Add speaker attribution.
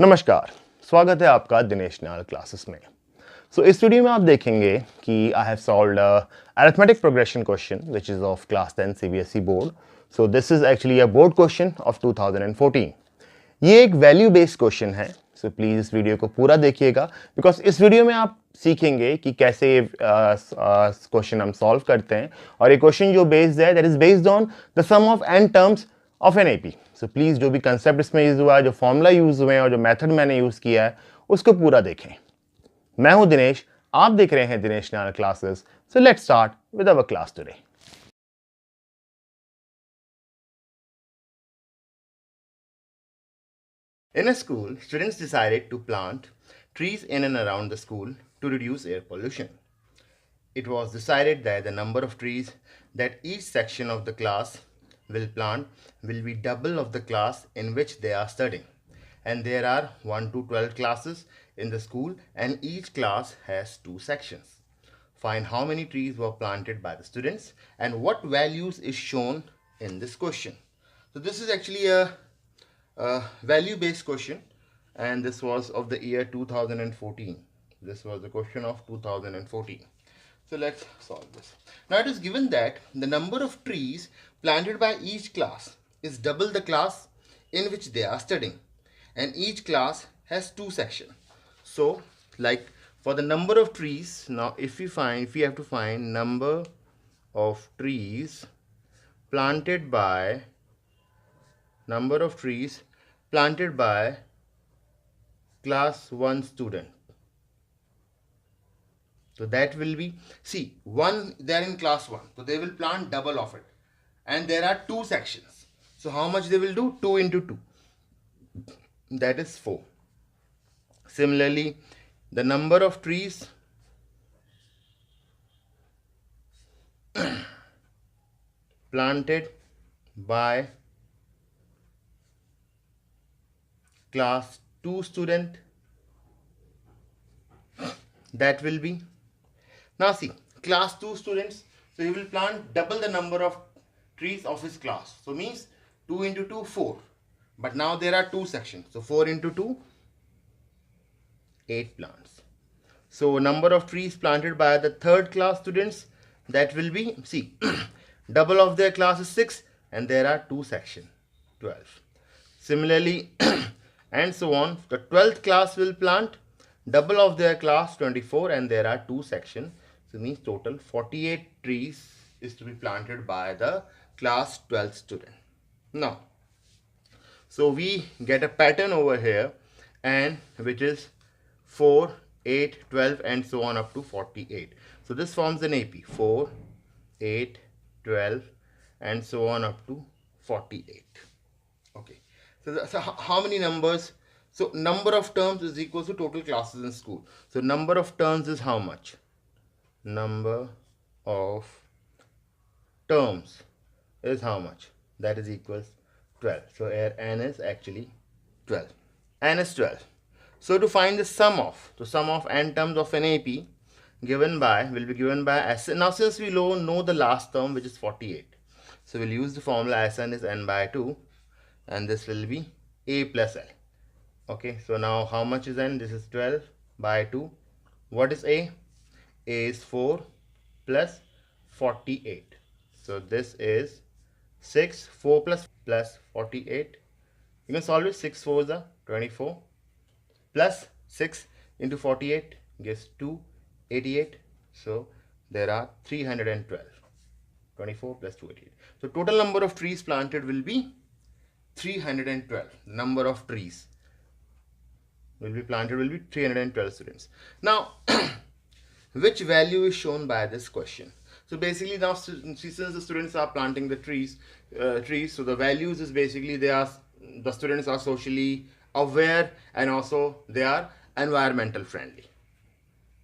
Speaker 1: नमस्कार, स्वागत है आपका दिनेश नायल क्लासेस में। इस वीडियो में आप देखेंगे कि I have solved arithmetic progression question which is of class 10 CBSE board. This is actually a board question of 2014। ये एक वैल्यू बेस्ड क्वेश्चन है, प्लीज़ इस वीडियो को पूरा देखिएगा बिकॉज इस वीडियो में आप सीखेंगे कि कैसे क्वेश्चन हम सॉल्व करते हैं। और ये क्वेश्चन जो बेस्ड है that is based on the sum of n terms of n AP। Please जो भी कंसेप्ट इसमें यूज़ हुआ है, जो फॉर्मूला यूज़ हुए हैं और जो मेथड मैंने यूज़ किया है उसको पूरा देखें। मैं हूं दिनेश, आप देख रहे हैं Dinesh Nayal classes. Let's start with our class today. In a school, students decided to plant trees in and around the school to reduce air pollution. It was decided that the number of trees that each section of the class will plant will be double of the class in which they are studying. And there are 1 to 12 classes in the school and each class has 2 sections. Find how many trees were planted by the students and what values is shown in this question. So this is actually a value-based question, and this was of the year 2014. This was the question of 2014. So let's solve this. Now it is given that the number of trees planted by each class is double the class in which they are studying, and each class has 2 sections. So like for the number of trees, now if we have to find number of trees planted by class 1 student. So that will be, see, one, they are in class 1. So they will plant double of it. And there are 2 sections. So how much they will do? 2 into 2. That is 4. Similarly, the number of trees planted by class 2 student, that will be, now see, class 2 students, so he will plant double the number of trees of his class. So means 2 into 2, 4. But now there are 2 sections. So 4 into 2, 8 plants. So number of trees planted by the third class students, that will be, see, double of their class is 6 and there are 2 sections, 12. Similarly, and so on, the 12th class will plant double of their class, 24, and there are 2 sections. So means total 48 trees is to be planted by the class 12th student. Now, so we get a pattern over here, and which is 4, 8, 12 and so on up to 48. So this forms an AP, 4, 8, 12 and so on up to 48. Okay. So how many numbers? So number of terms is equal to total classes in school. So number of terms is how much? Number of terms is how much? That is equals 12. So here n is actually 12. N is 12. So to find the sum of n terms of an AP will be given by S. Now since we know the last term, which is 48, so we'll use the formula Sn is n by 2, and this will be A plus L. Okay, so now how much is n? This is 12 by 2. What is A? A is 4 plus 48. So this is 6, 4 plus 48. You can solve it. 6 4s are 24 plus 6 into 48 gives 288. So there are 312. 24 plus 288. So total number of trees planted will be 312. Number of trees will be planted will be 312 students. Now, which value is shown by this question? So basically now, since the students are planting the trees, so the values is basically the students are socially aware and also they are environmental friendly.